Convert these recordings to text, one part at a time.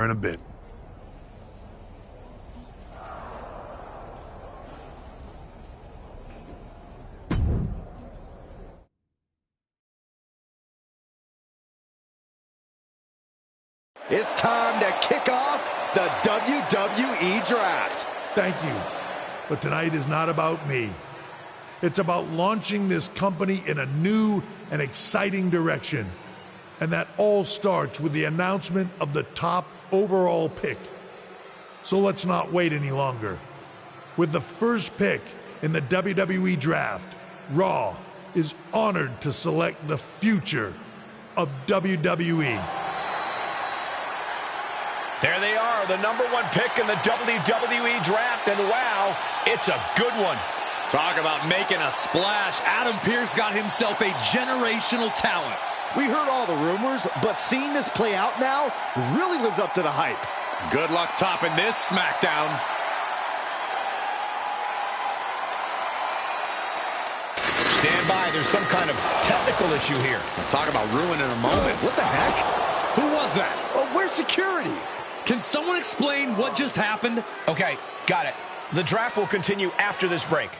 in a bit. It's time to kick off the WWE Draft. Thank you. But tonight is not about me. It's about launching this company in a new and exciting direction. And that all starts with the announcement of the top overall pick. So let's not wait any longer. With the first pick in the WWE Draft, Raw is honored to select the future of WWE. There they are, the #1 pick in the WWE Draft, and wow, it's a good one. Talk about making a splash. Adam Pearce got himself a generational talent. We heard all the rumors, but seeing this play out now really lives up to the hype. Good luck topping this SmackDown. Stand by, there's some kind of technical issue here. Talk about ruining a moment. What the heck? Who was that? Oh, where's security? Can someone explain what just happened? Okay, got it. The draft will continue after this break.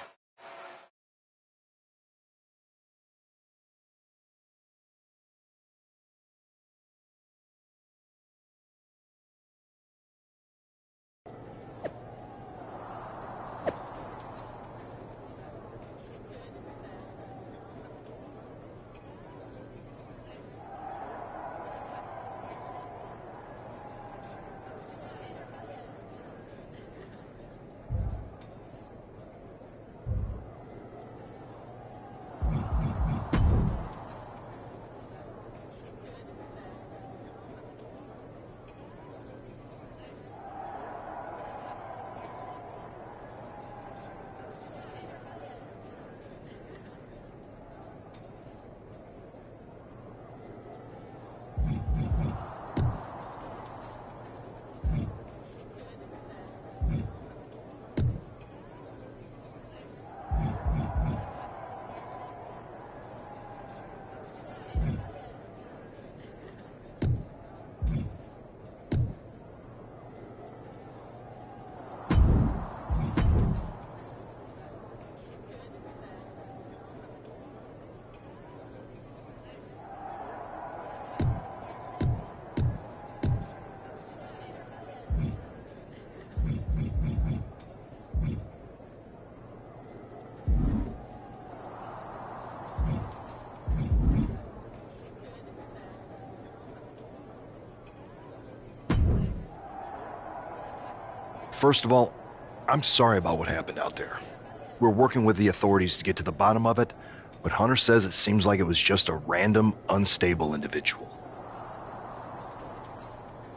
First of all, I'm sorry about what happened out there. We're working with the authorities to get to the bottom of it, but Hunter says it seems like it was just a random, unstable individual.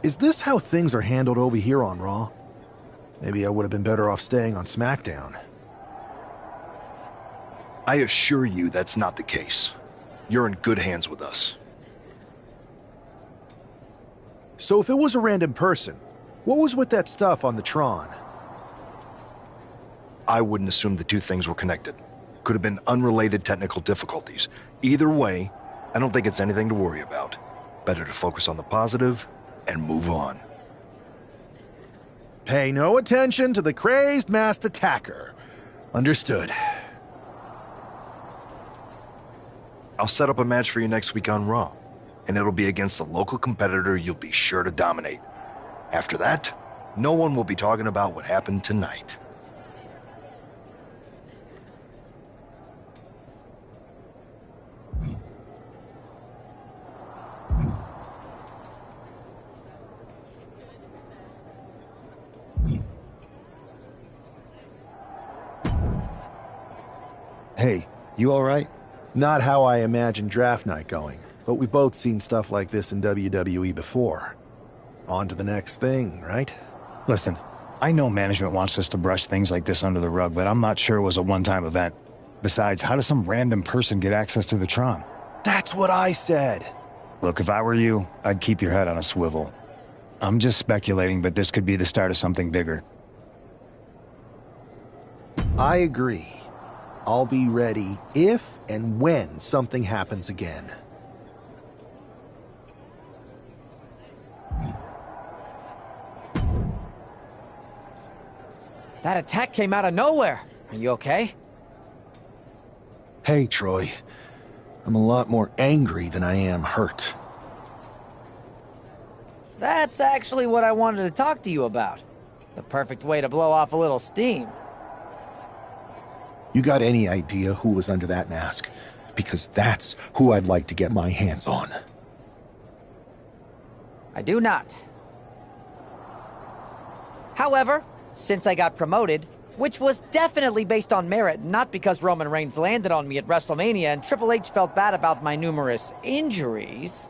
Is this how things are handled over here on Raw? Maybe I would have been better off staying on SmackDown. I assure you that's not the case. You're in good hands with us. So if it was a random person, what was with that stuff on the Tron? I wouldn't assume the two things were connected. Could have been unrelated technical difficulties. Either way, I don't think it's anything to worry about. Better to focus on the positive and move on. Pay no attention to the crazed masked attacker. Understood. I'll set up a match for you next week on Raw, and it'll be against a local competitor you'll be sure to dominate. After that, no one will be talking about what happened tonight. Hey, you all right? Not how I imagined draft night going, but we've both seen stuff like this in WWE before. On to the next thing, right? Listen, I know management wants us to brush things like this under the rug, but I'm not sure it was a one-time event. Besides, how does some random person get access to the Tron? That's what I said. Look, if I were you, I'd keep your head on a swivel. I'm just speculating, but this could be the start of something bigger. I agree. I'll be ready if and when something happens again. That attack came out of nowhere. Are you okay? Hey, Troy. I'm a lot more angry than I am hurt. That's actually what I wanted to talk to you about. The perfect way to blow off a little steam. You got any idea who was under that mask? Because that's who I'd like to get my hands on. I do not. However, since I got promoted, which was definitely based on merit, not because Roman Reigns landed on me at WrestleMania and Triple H felt bad about my numerous injuries,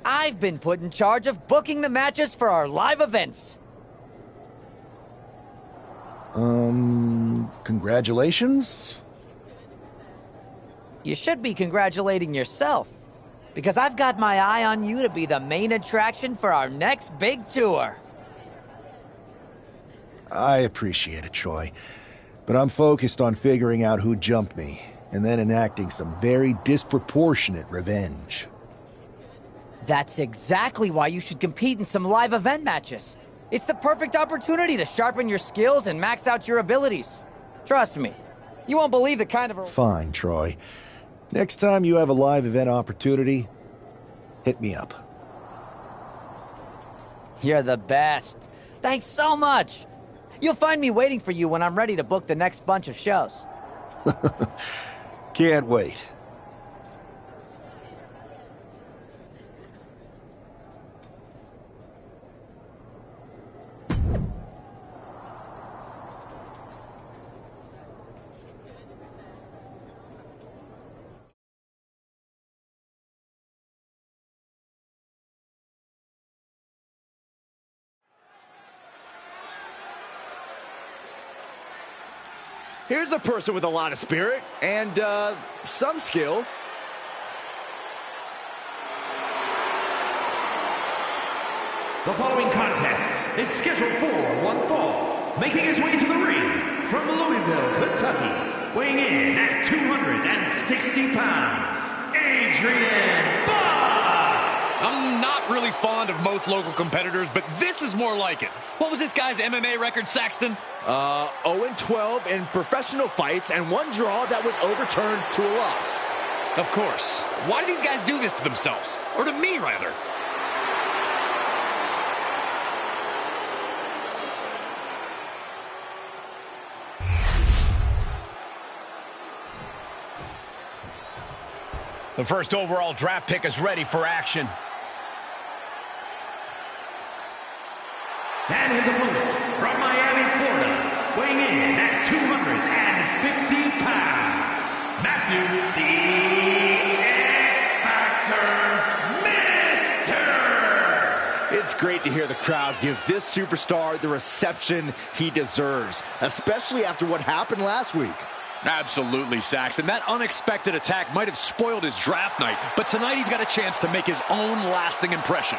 I've been put in charge of booking the matches for our live events. Congratulations? You should be congratulating yourself, because I've got my eye on you to be the main attraction for our next big tour. I appreciate it, Troy. But I'm focused on figuring out who jumped me, and then enacting some very disproportionate revenge. That's exactly why you should compete in some live event matches. It's the perfect opportunity to sharpen your skills and max out your abilities. Trust me, you won't believe the kind of... Fine, Troy. Next time you have a live event opportunity, hit me up. You're the best. Thanks so much. You'll find me waiting for you when I'm ready to book the next bunch of shows. Can't wait. Here's a person with a lot of spirit and some skill. The following contest is scheduled for one fall. Making his way to the ring from Louisville, Kentucky, weighing in at 260 pounds, Adrian Buck! I'm not really fond of most local competitors, but this is more like it. What was this guy's MMA record, Saxton? 0-12 in professional fights and one draw that was overturned to a loss. Of course. Why do these guys do this to themselves? Or to me, rather? The first overall draft pick is ready for action. And his opponent from Miami, Florida, weighing in at 250 pounds, Matthew the X Factor Mister. It's great to hear the crowd give this superstar the reception he deserves, especially after what happened last week. Absolutely, Saxton. That unexpected attack might have spoiled his draft night, but tonight he's got a chance to make his own lasting impression.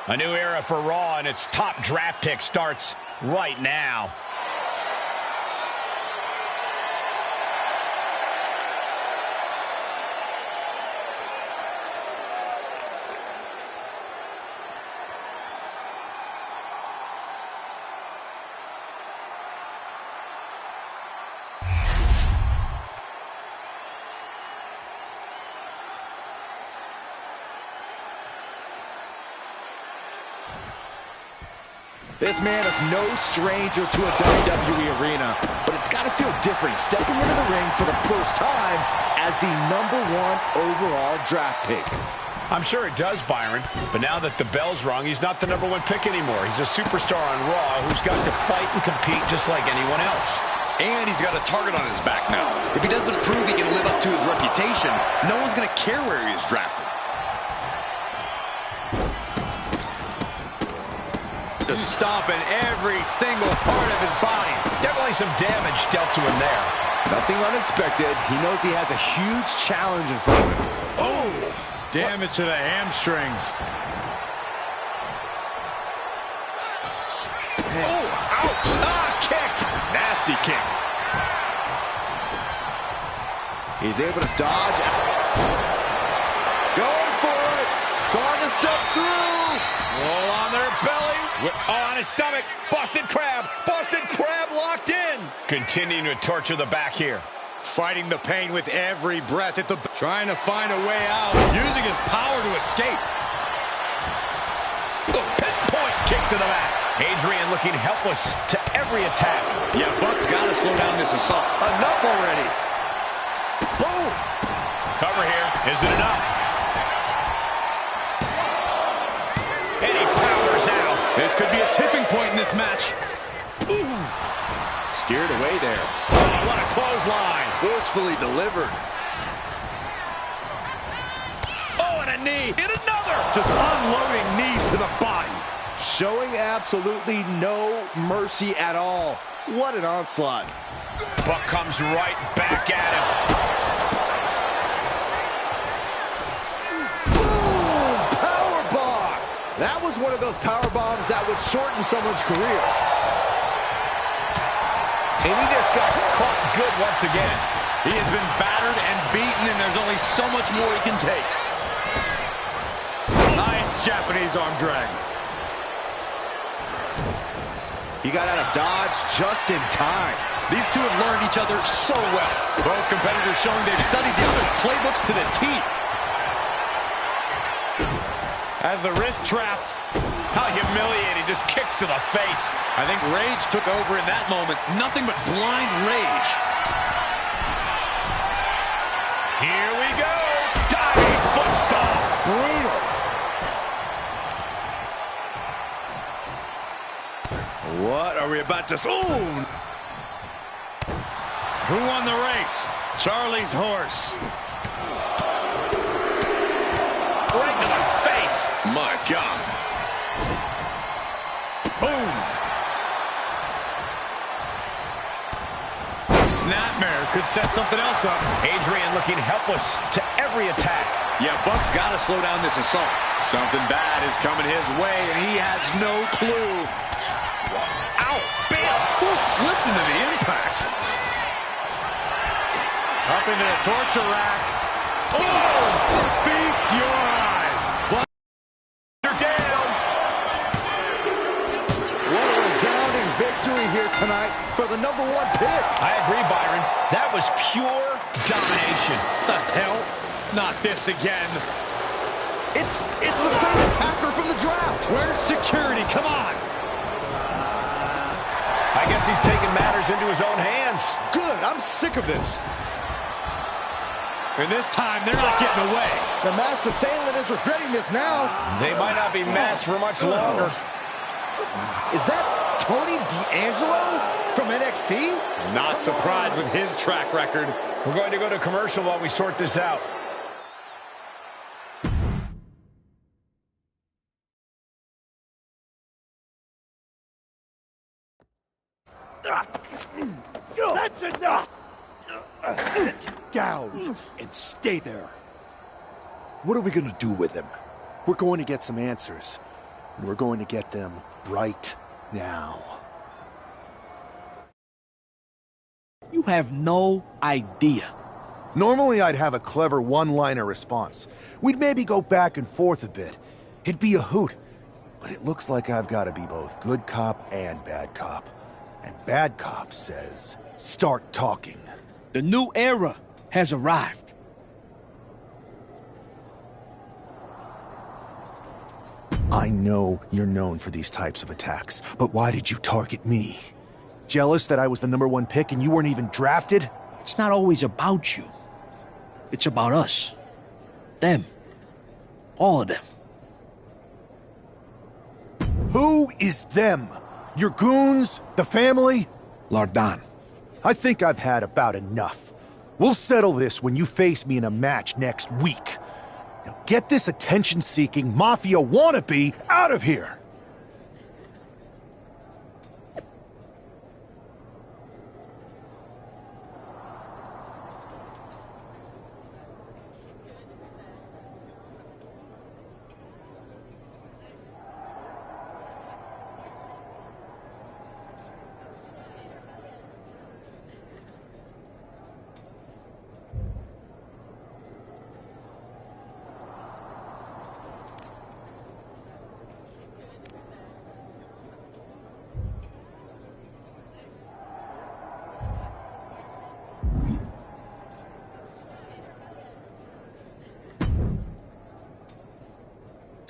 A new era for Raw, and its top draft pick starts right now. This man is no stranger to a WWE arena, but it's got to feel different stepping into the ring for the first time as the #1 overall draft pick. I'm sure it does, Byron, but now that the bell's rung, he's not the #1 pick anymore. He's a superstar on Raw who's got to fight and compete just like anyone else. And he's got a target on his back now. If he doesn't prove he can live up to his reputation, no one's going to care where he is drafted. Just stomping every single part of his body. Definitely some damage dealt to him there. Nothing unexpected. He knows he has a huge challenge in front of him. Oh! Damage to the hamstrings. Oh, ouch! Ah, kick! Nasty kick. He's able to dodge. Going for it. Caught the Oh, on his stomach. Boston Crab. Boston Crab locked in. Continuing to torture the back here. Fighting the pain with every breath at the... Trying to find a way out. Using his power to escape. Pinpoint kick to the back. Adrian looking helpless to every attack. Yeah, Buck's got to slow down this assault. Enough already. Boom. Cover here. Is it enough? And he powers out. This could be a tipping point in this match. Ooh. Steered away there. Oh, what a clothesline. Forcefully delivered. Oh, and a knee. And another. Just unloading knees to the body. Showing absolutely no mercy at all. What an onslaught. Buck comes right back at him. Boom! Power bomb. That was one of those power bombs that would shorten someone's career. And he just got caught good once again. He has been battered and beaten, and there's only so much more he can take. Nice Japanese arm drag. He got out of dodge just in time. These two have learned each other so well. Both competitors showing they've studied the other's playbooks to the teeth. As the wrist trapped. How humiliating, just kicks to the face. I think rage took over in that moment. Nothing but blind rage. Here we go. Diving foot stomp. Brutal. What are we about to... Ooh! Who won the race? Charlie's horse. Right to the face. My God. Boom. Snapmare could set something else up. Adrian looking helpless to every attack. Yeah, Buck's got to slow down this assault. Something bad is coming his way, and he has no clue. Ow! Bam! Ooh, listen to the impact. Up into the torture rack. Oh! Feast your eyes. But You're down. What a resounding victory here tonight for the #1 pick. I agree, Byron. That was pure domination. the hell? Not this again. It's the same attacker from the draft. Where's security? Come on. I guess he's taking matters into his own hands. Good, I'm sick of this. And this time, they're not getting away. The masked assailant is regretting this now. They might not be masked for much longer. Is that Tony D'Angelo from NXT? Not surprised with his track record. We're going to go to commercial while we sort this out. That's enough! Sit down and stay there. What are we gonna do with him? We're going to get some answers. And we're going to get them right now. You have no idea. Normally I'd have a clever one-liner response. We'd maybe go back and forth a bit. It'd be a hoot. But it looks like I've got to be both good cop and bad cop. And bad cop says, start talking. The new era has arrived. I know you're known for these types of attacks, but why did you target me? Jealous that I was the #1 pick and you weren't even drafted? It's not always about you. It's about us. Them. All of them. Who is them? Your goons? The family? Lardan. I think I've had about enough. We'll settle this when you face me in a match next week. Now get this attention-seeking mafia wannabe out of here!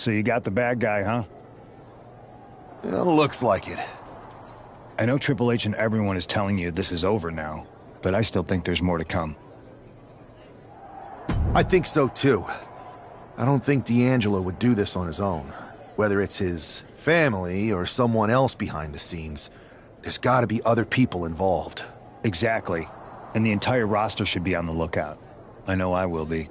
So you got the bad guy, huh? Looks like it. I know Triple H and everyone is telling you this is over now, but I still think there's more to come. I think so too. I don't think D'Angelo would do this on his own. Whether it's his family or someone else behind the scenes, there's gotta be other people involved. Exactly. And the entire roster should be on the lookout. I know I will be.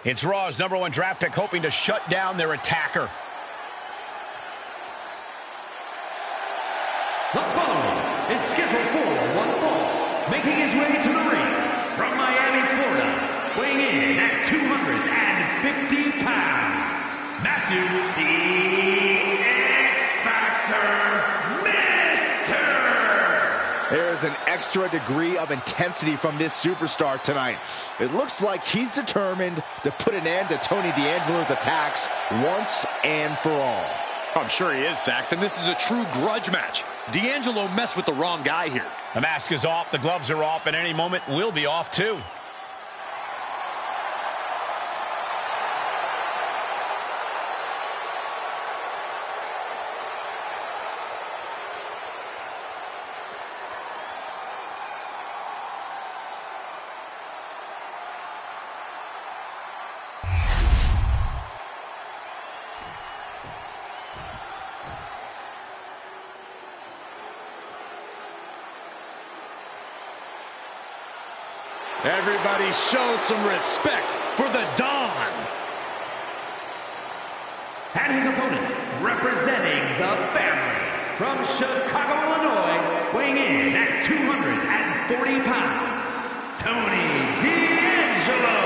It's Raw's #1 draft pick hoping to shut down their attacker. The following is scheduled for one fall, making his way to the ring from Miami, Florida, weighing in at 250 pounds, Matthew the X Factor Mister. There's an extra degree of intensity from this superstar tonight. It looks like he's determined to put an end to Tony D'Angelo's attacks once and for all. I'm sure he is, Saxon. This is a true grudge match. D'Angelo messed with the wrong guy here. The mask is off, the gloves are off, and any moment we'll be off too. Everybody show some respect for the Don. And his opponent, representing the family, from Chicago, Illinois, weighing in at 240 pounds, Tony D'Angelo.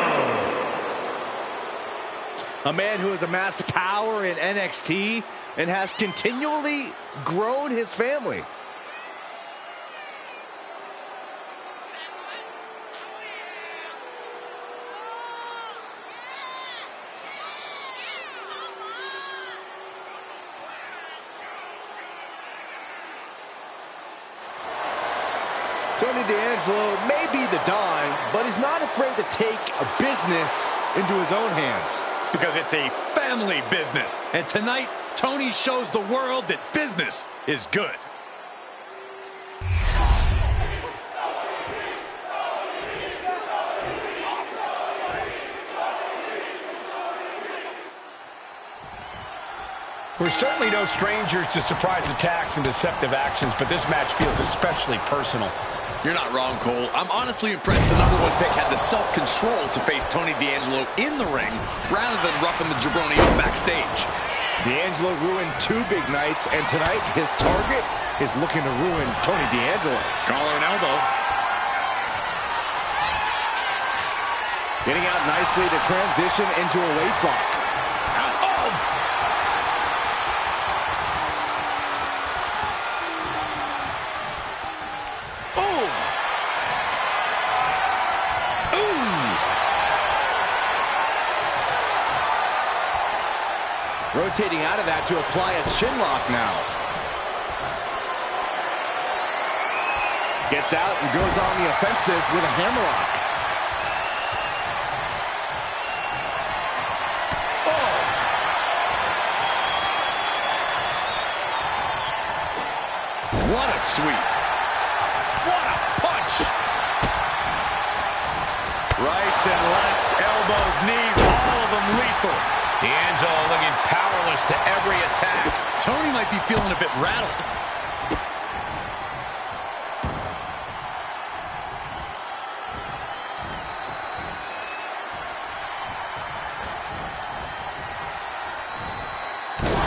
A man who has amassed power in NXT and has continually grown his family. Tony D'Angelo may be the Don, but he's not afraid to take a business into his own hands. Because it's a family business. And tonight, Tony shows the world that business is good. We're certainly no strangers to surprise attacks and deceptive actions, but this match feels especially personal. You're not wrong, Cole. I'm honestly impressed the #1 pick had the self-control to face Tony D'Angelo in the ring rather than roughing the jabroni up backstage. D'Angelo ruined 2 big nights, and tonight his target is looking to ruin Tony D'Angelo. Collar and elbow. Getting out nicely to transition into a waistlock. Rotating out of that to apply a chin lock now. Gets out and goes on the offensive with a hammerlock. Oh! What a sweep. What a punch. Rights and lefts, elbows, knees, all of them lethal. D'Angelo looking powerless to every attack. Tony might be feeling a bit rattled.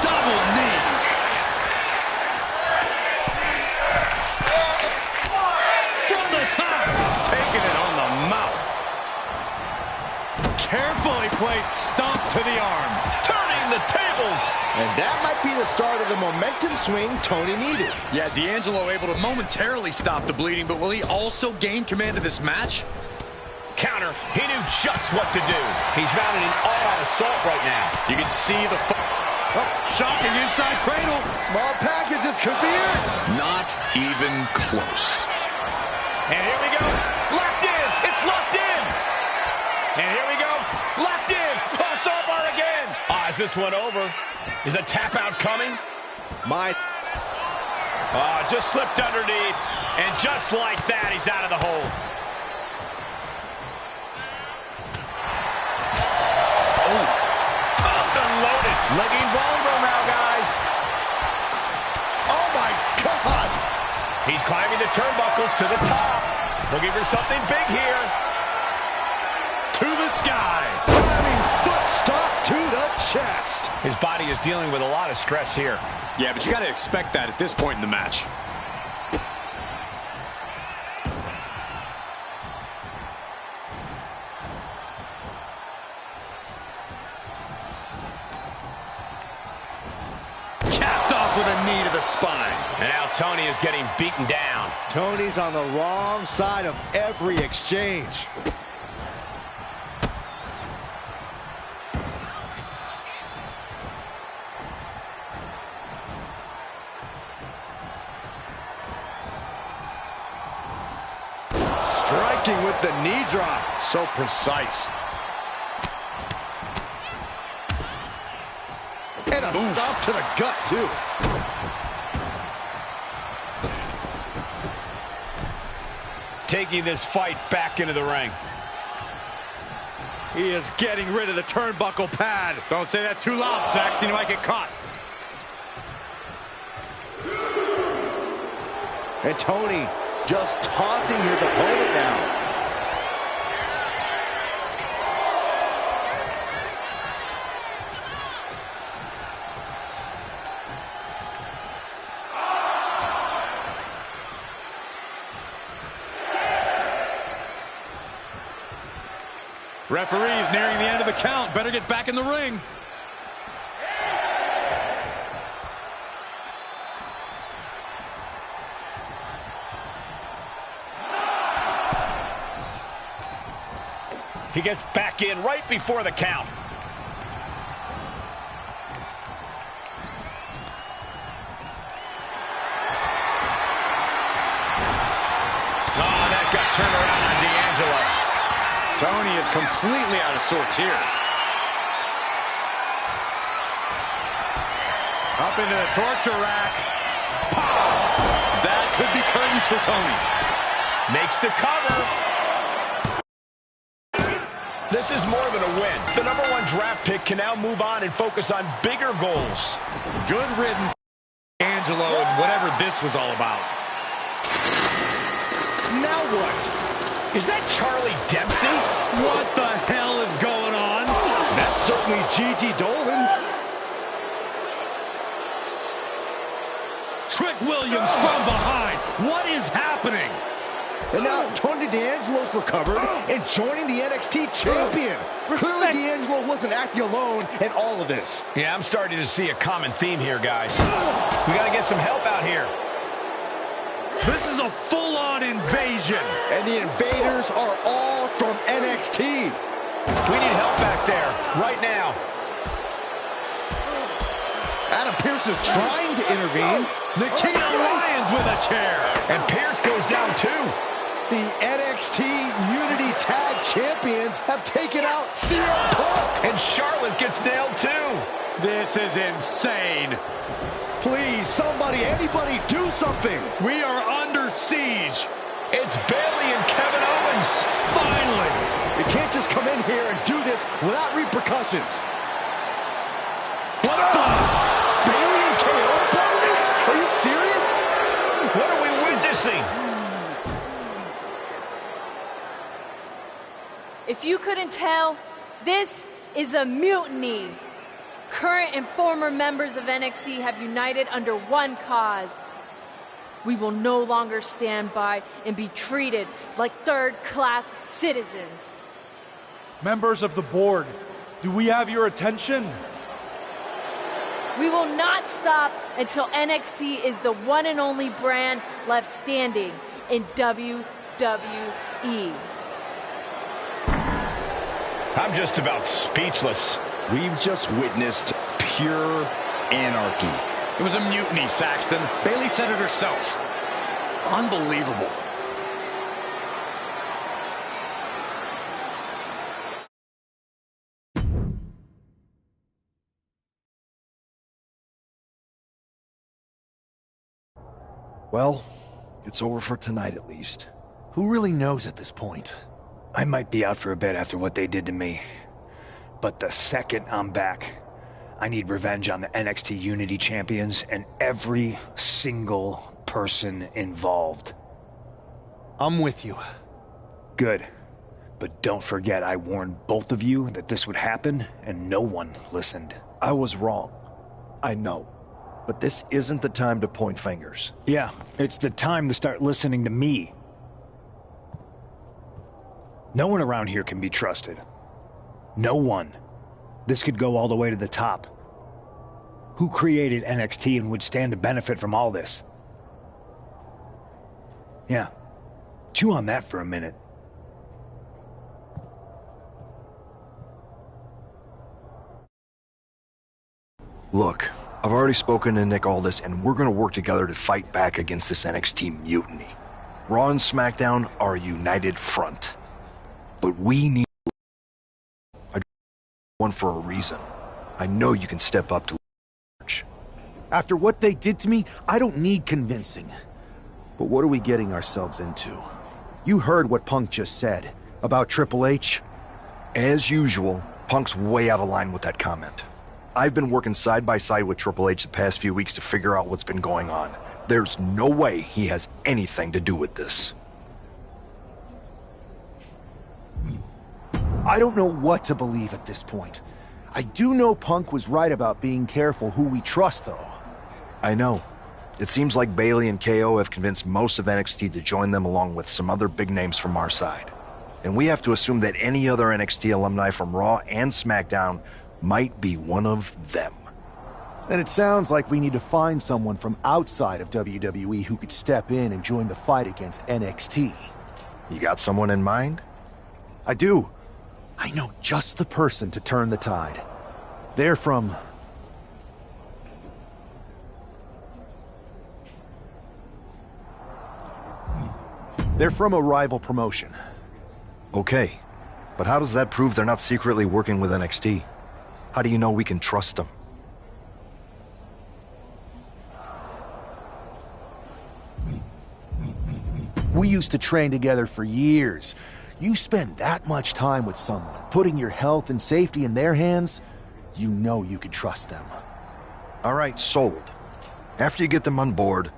Double knees. From the top. Taking it on the mouth. place stomped to the arm. Turning the tables. And that might be the start of the momentum swing Tony needed. Yeah, D'Angelo able to momentarily stop the bleeding, but will he also gain command of this match? Counter. He knew just what to do. He's mounting an all-out assault right now. You can see the... shocking inside cradle. Small packages could be it. Not even close. And here we go. Locked in. It's locked in. And here we go. Locked in. Crossover again. Is this one over? Is a tap out coming? Just slipped underneath. And just like that, he's out of the hold. Loaded. Looking vulnerable now, guys. Oh, my God. He's climbing the turnbuckles to the top. Looking for something big here. To the sky. Climbing foot stomp to the chest. His body is dealing with a lot of stress here. Yeah, but you got to expect that at this point in the match. With a knee to the spine. And now Tony is getting beaten down. Tony's on the wrong side of every exchange. Striking with the knee drop. So precise. And a stomp to the gut, too. Taking this fight back into the ring. He is getting rid of the turnbuckle pad. Don't say that too loud, Saxon. You might get caught. And Tony just taunting his opponent now. Referee's nearing the end of the count. Better get back in the ring. He gets back in right before the count. Oh, that got turned around on D'Angelo. Tony is completely out of sorts here. Up into the torture rack. Pow! That could be curtains for Tony. Makes the cover. This is more than a win. The #1 draft pick can now move on and focus on bigger goals. Good riddance, Angelo, and whatever this was all about. Now what? Is that Charlie Dempsey? What the hell is going on? That's certainly Gigi Dolan. Trick Williams from behind. What is happening? And now Tony D'Angelo's recovered and joining the NXT champion. Clearly D'Angelo wasn't acting alone in all of this. Yeah, I'm starting to see a common theme here, guys. We got to get some help out here. This is a full-on invasion. And the invaders are all from NXT. We need help back there, right now. Adam Pearce is trying to intervene. Nikita Lyons with a chair. And Pearce goes down too. The NXT Unity Tag Champions have taken out CM Punk. And Charlotte gets nailed too. This is insane. Please, somebody, anybody, do something. We are under siege. It's Bayley and Kevin Owens. Finally. You can't just come in here and do this without repercussions. What the? Bayley and KO about this? Are you serious? What are we witnessing? If you couldn't tell, this is a mutiny. Current and former members of NXT have united under one cause. We will no longer stand by and be treated like third-class citizens. Members of the board, Do we have your attention? We will not stop until NXT is the one and only brand left standing in WWE. I'm just about speechless. We've just witnessed pure anarchy. It was a mutiny, Saxton. Bayley said it herself. Unbelievable. Well, it's over for tonight at least. Who really knows at this point? I might be out for a bit after what they did to me. But the second I'm back, I need revenge on the NXT Unity Champions and every single person involved. I'm with you. Good. But don't forget I warned both of you that this would happen, and no one listened. I was wrong. I know. But this isn't the time to point fingers. Yeah, it's the time to start listening to me. No one around here can be trusted. No one. This could go all the way to the top. Who created NXT and would stand to benefit from all this? Yeah. Chew on that for a minute. Look, I've already spoken to Nick Aldis, and we're gonna work together to fight back against this NXT mutiny. Raw and SmackDown are a united front. But we need one for a reason. I know you can step up to church. After what they did to me, I don't need convincing. But what are we getting ourselves into? You heard what Punk just said about Triple H. As usual, Punk's way out of line with that comment. I've been working side by side with Triple H the past few weeks to figure out what's been going on. There's no way he has anything to do with this. I don't know what to believe at this point. I do know Punk was right about being careful who we trust, though. I know. It seems like Bayley and KO have convinced most of NXT to join them along with some other big names from our side. And we have to assume that any other NXT alumni from Raw and SmackDown might be one of them. Then it sounds like we need to find someone from outside of WWE who could step in and join the fight against NXT. You got someone in mind? I do. I know just the person to turn the tide. They're from... They're from a rival promotion. Okay, but how does that prove they're not secretly working with NXT? How do you know we can trust them? We used to train together for years. You spend that much time with someone, putting your health and safety in their hands, you know you can trust them. All right, sold. After you get them on board,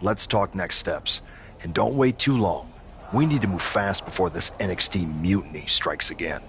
let's talk next steps. And don't wait too long. We need to move fast before this NXT mutiny strikes again.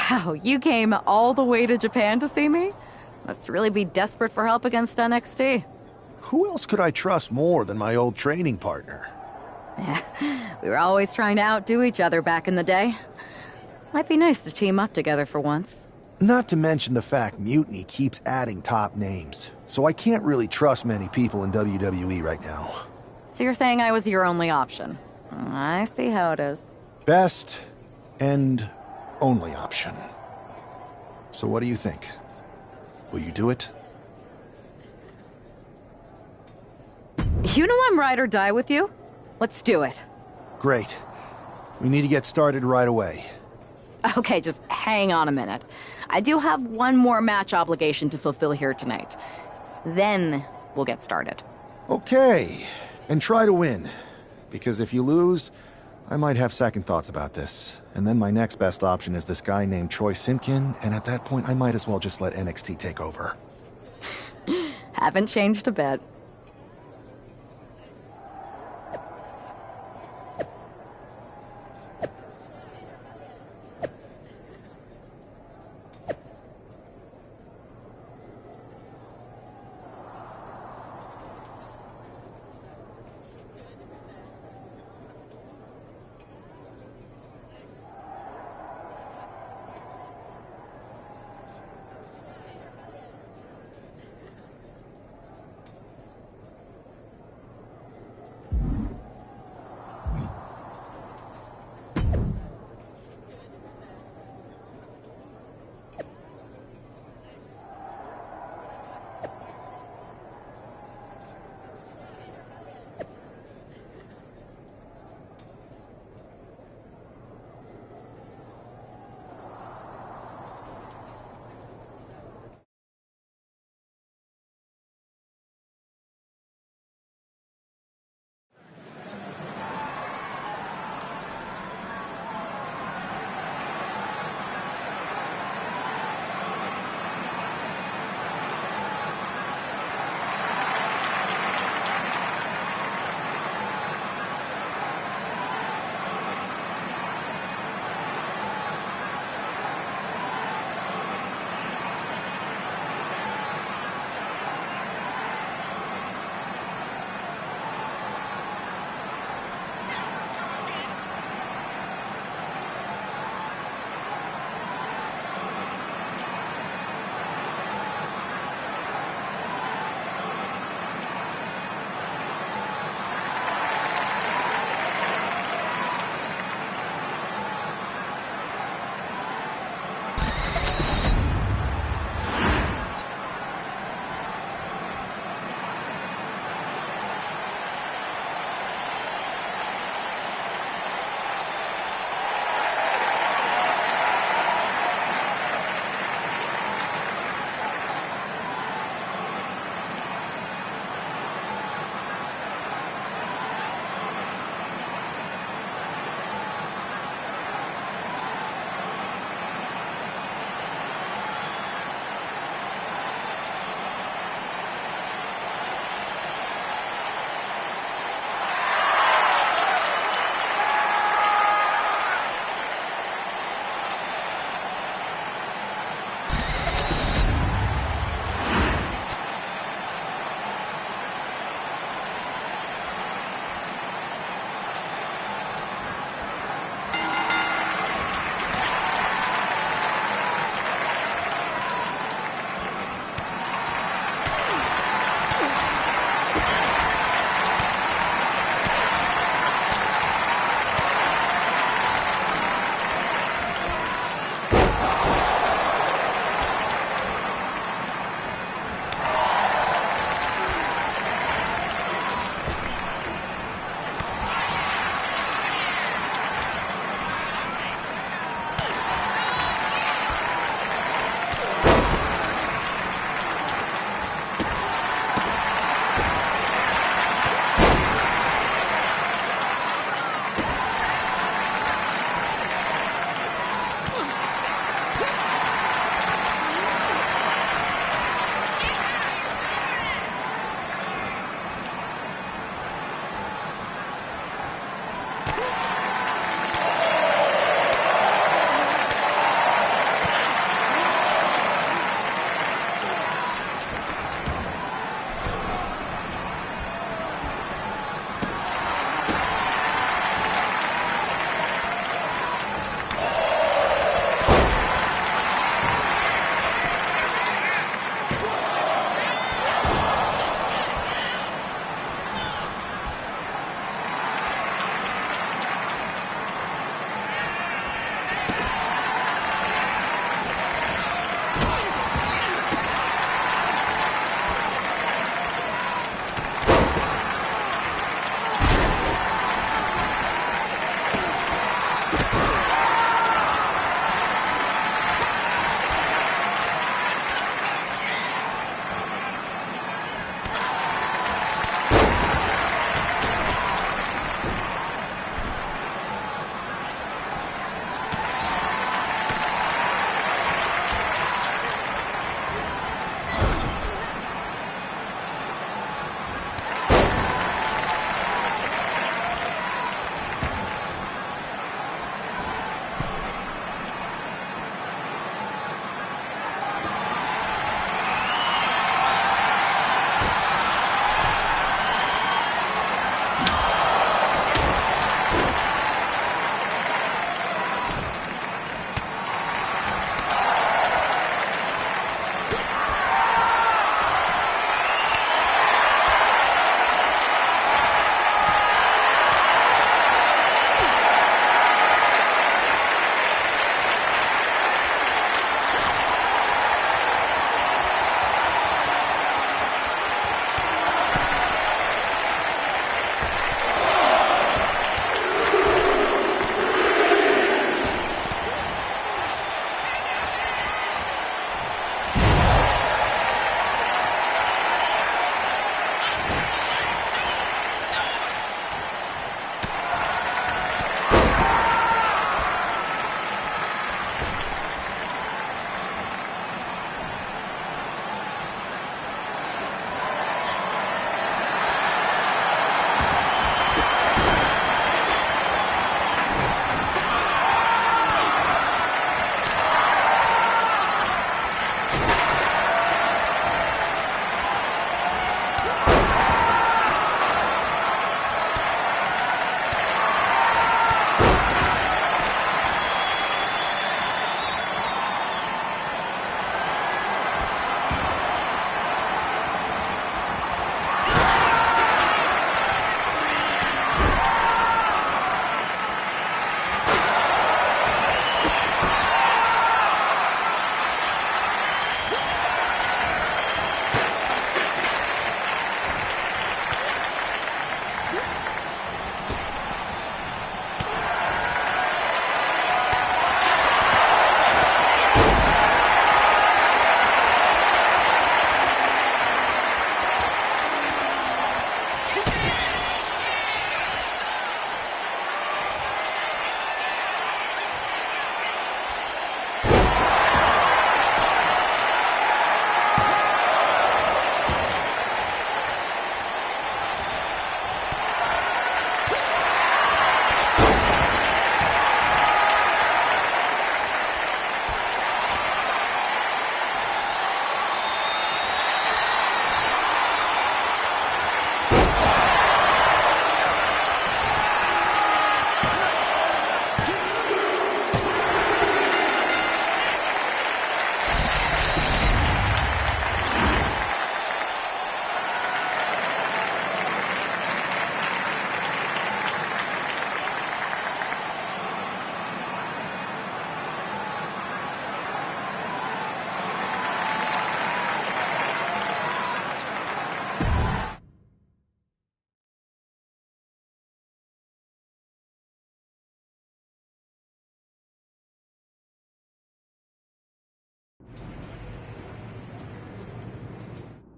Wow, you came all the way to Japan to see me? Must really be desperate for help against NXT. Who else could I trust more than my old training partner? We were always trying to outdo each other back in the day. Might be nice to team up together for once. Not to mention the fact Mutiny keeps adding top names, so I can't really trust many people in WWE right now. So you're saying I was your only option? I see how it is. Best and only option. So what do you think? Will you do it? You know I'm ride or die with you. Let's do it. Great. We need to get started right away. Okay, just hang on a minute. I do have one more match obligation to fulfill here tonight. Then we'll get started. Okay, and try to win. Because if you lose, I might have second thoughts about this. And then my next best option is this guy named Troy Simpkin, and at that point I might as well just let NXT take over. Haven't changed a bit.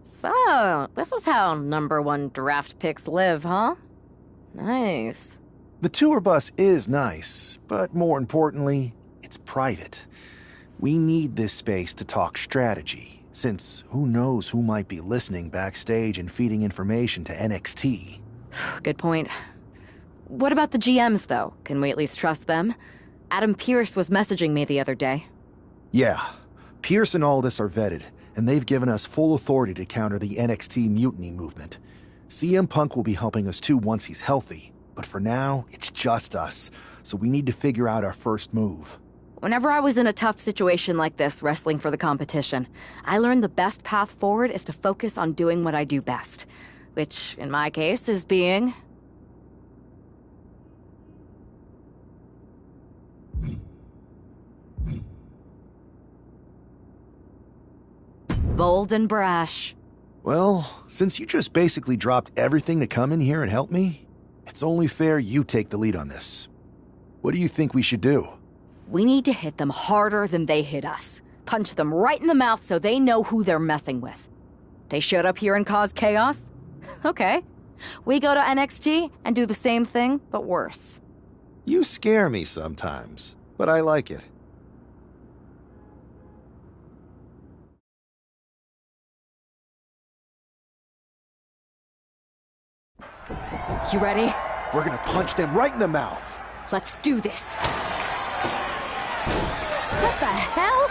So, this is how #1 draft picks live, huh? Nice. The tour bus is nice, but more importantly, it's private. We need this space to talk strategy, since who knows who might be listening backstage and feeding information to NXT. Good point. What about the GMs, though? Can we at least trust them? Adam Pearce was messaging me the other day. Yeah, Pierce and Aldis are vetted, and they've given us full authority to counter the NXT mutiny movement. CM Punk will be helping us too once he's healthy, but for now, it's just us, so we need to figure out our first move. Whenever I was in a tough situation like this, wrestling for the competition, I learned the best path forward is to focus on doing what I do best, which, in my case, is being... bold and brash. Well, since you just basically dropped everything to come in here and help me, it's only fair you take the lead on this. What do you think we should do? We need to hit them harder than they hit us. Punch them right in the mouth so they know who they're messing with. They showed up here and caused chaos? Okay. We go to NXT and do the same thing, but worse. You scare me sometimes, but I like it. You ready? We're gonna punch them right in the mouth. Let's do this. What the hell?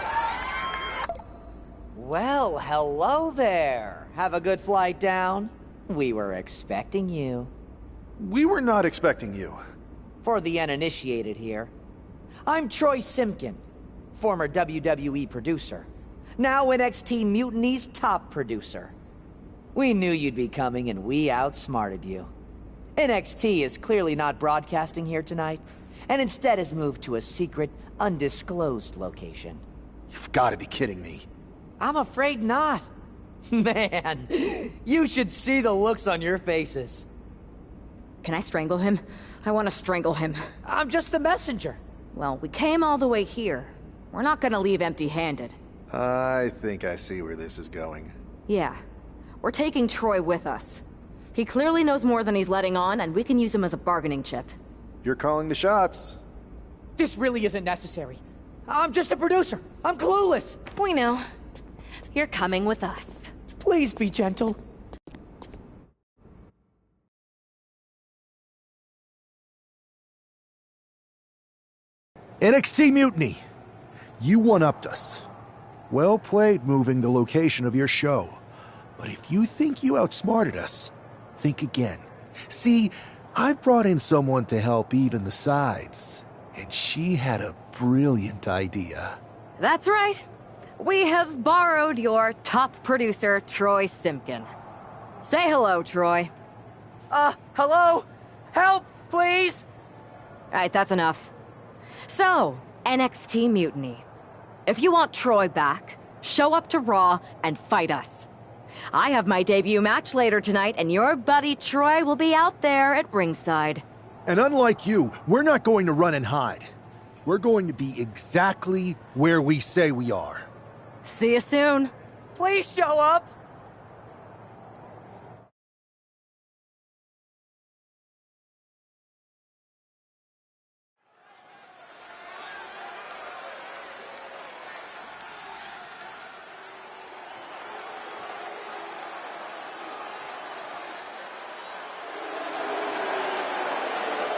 Well, hello there. Have a good flight down. We were expecting you. We were not expecting you. For the uninitiated here, I'm Troy Simkin, former WWE producer, now NXT Mutiny's top producer. We knew you'd be coming and we outsmarted you. NXT is clearly not broadcasting here tonight, and instead has moved to a secret, undisclosed location. You've got to be kidding me. I'm afraid not. Man, you should see the looks on your faces. Can I strangle him? I want to strangle him. I'm just the messenger. Well, we came all the way here. We're not gonna leave empty-handed. I think I see where this is going. Yeah. We're taking Troy with us. He clearly knows more than he's letting on, and we can use him as a bargaining chip. You're calling the shots. This really isn't necessary. I'm just a producer. I'm clueless. We know. You're coming with us. Please be gentle. NXT Mutiny. You one-upped us. Well played moving the location of your show. But if you think you outsmarted us, think again. See, I've brought in someone to help even the sides, and she had a brilliant idea. That's right. We have borrowed your top producer, Troy Simkin. Say hello, Troy. Hello? Help, please? Alright, that's enough. So, NXT Mutiny. If you want Troy back, show up to Raw and fight us. I have my debut match later tonight, and your buddy Troy will be out there at ringside. And unlike you, we're not going to run and hide. We're going to be exactly where we say we are. See you soon. Please show up.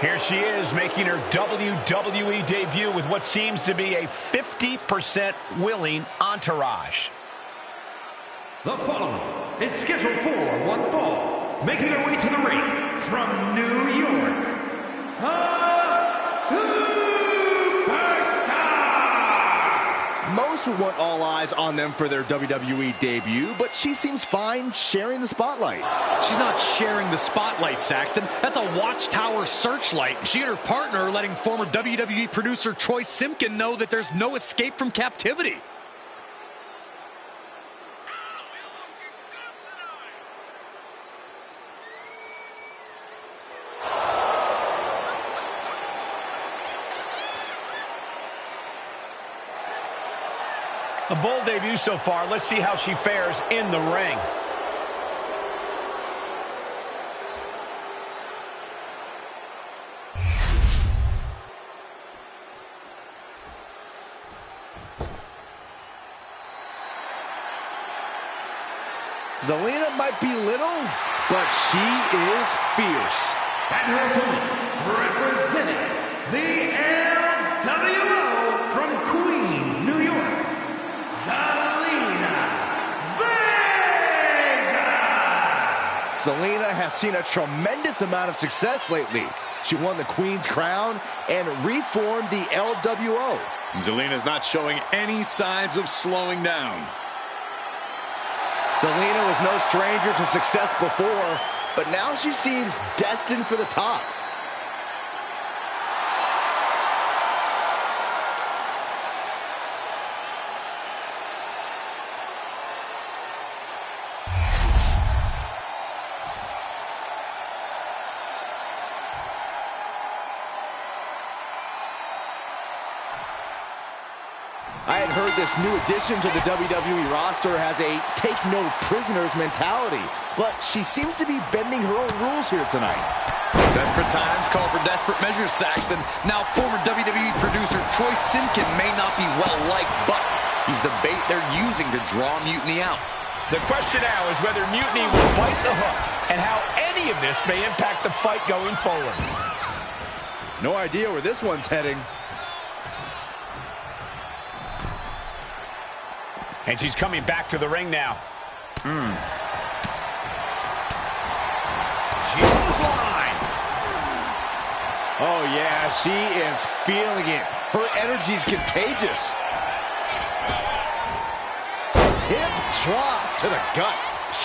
Here she is, making her WWE debut with what seems to be a 50% willing entourage. The following is scheduled for one fall, making her way to the ring from New York, Most would want all eyes on them for their WWE debut, but she seems fine sharing the spotlight. She's not sharing the spotlight, Saxton. That's a watchtower searchlight. She and her partner are letting former WWE producer Troy Simkin know that there's no escape from captivity. A bold debut so far. Let's see how she fares in the ring. Zelina might be little, but she is fierce. And her opponent, representing the LWO from Queens, New York, Zelina Vega! Zelina has seen a tremendous amount of success lately. She won the Queen's Crown and reformed the LWO. And Zelina's not showing any signs of slowing down. Zelina was no stranger to success before, but now she seems destined for the top. I had heard this new addition to the WWE roster has a take-no-prisoners mentality, but she seems to be bending her own rules here tonight. Desperate times call for desperate measures, Saxton. Now, former WWE producer Troy Simkin may not be well-liked, but he's the bait they're using to draw Mutiny out. The question now is whether Mutiny will bite the hook and how any of this may impact the fight going forward. No idea where this one's heading. And she's coming back to the ring now. Clothesline. Oh, yeah, she is feeling it. Her energy is contagious. Hip drop to the gut.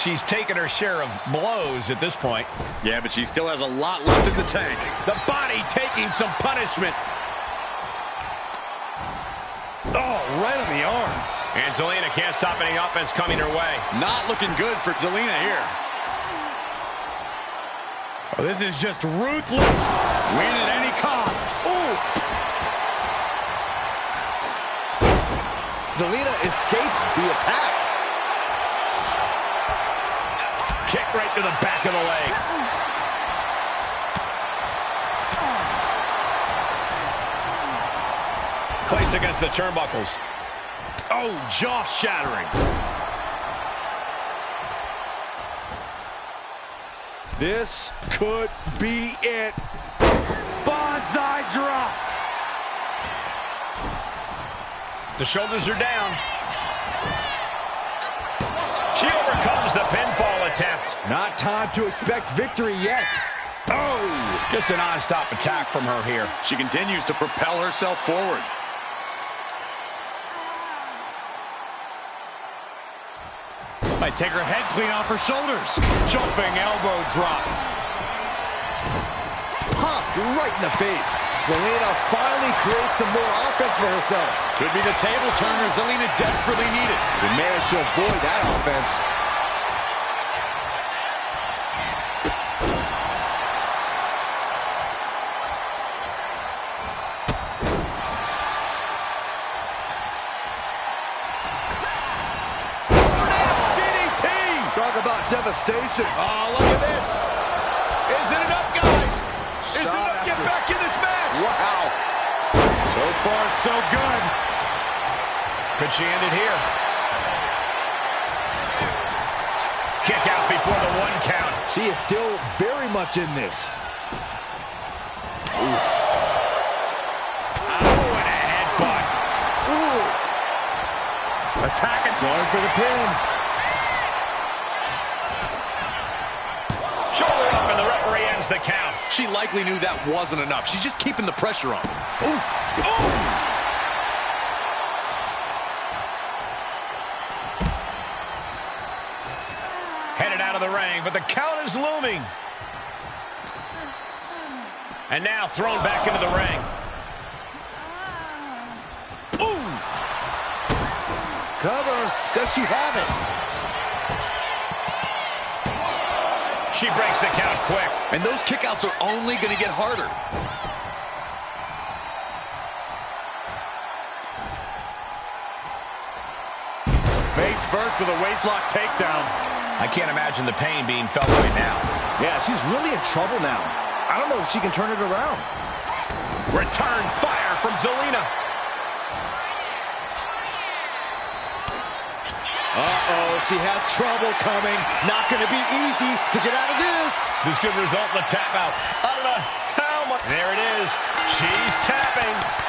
She's taken her share of blows at this point. Yeah, but she still has a lot left in the tank. The body taking some punishment. Oh, right on the arm. And Zelina can't stop any offense coming her way. Not looking good for Zelina here. Oh, this is just ruthless. Win at any cost. Oof. Zelina escapes the attack. Kick right to the back of the leg. Placed against the turnbuckles. Oh, jaw-shattering. This could be it. Bonsai drop. The shoulders are down. She overcomes the pinfall attempt. Not time to expect victory yet. Oh, just a non-stop attack from her here. She continues to propel herself forward. Might take her head clean off her shoulders. Jumping elbow drop. Popped right in the face. Zelina finally creates some more offense for herself. Could be the table turner Zelina desperately needed. She managed to avoid that offense. Talk about devastation. Oh, look at this. Is it enough, guys? Is it enough to get back in this match? Wow. So far, so good. Could she end it here? Kick out before the 1 count. She is still very much in this. Oof. Oh, and a headbutt. Ooh. Attacking. Going for the pin. Shoulder up, and the referee ends the count. She likely knew that wasn't enough. She's just keeping the pressure on. Oof. Oh! Headed out of the ring, but the count is looming. And now thrown back into the ring. Ooh! Cover. Does she have it? She breaks the count quick. And those kickouts are only going to get harder. Face first with a waistlock takedown. I can't imagine the pain being felt right now. Yeah, she's really in trouble now. I don't know if she can turn it around. Return fire from Zelina. Uh-oh, she has trouble coming. Not going to be easy to get out of this. This could result in a tap out. I don't know how much. There it is. She's tapping.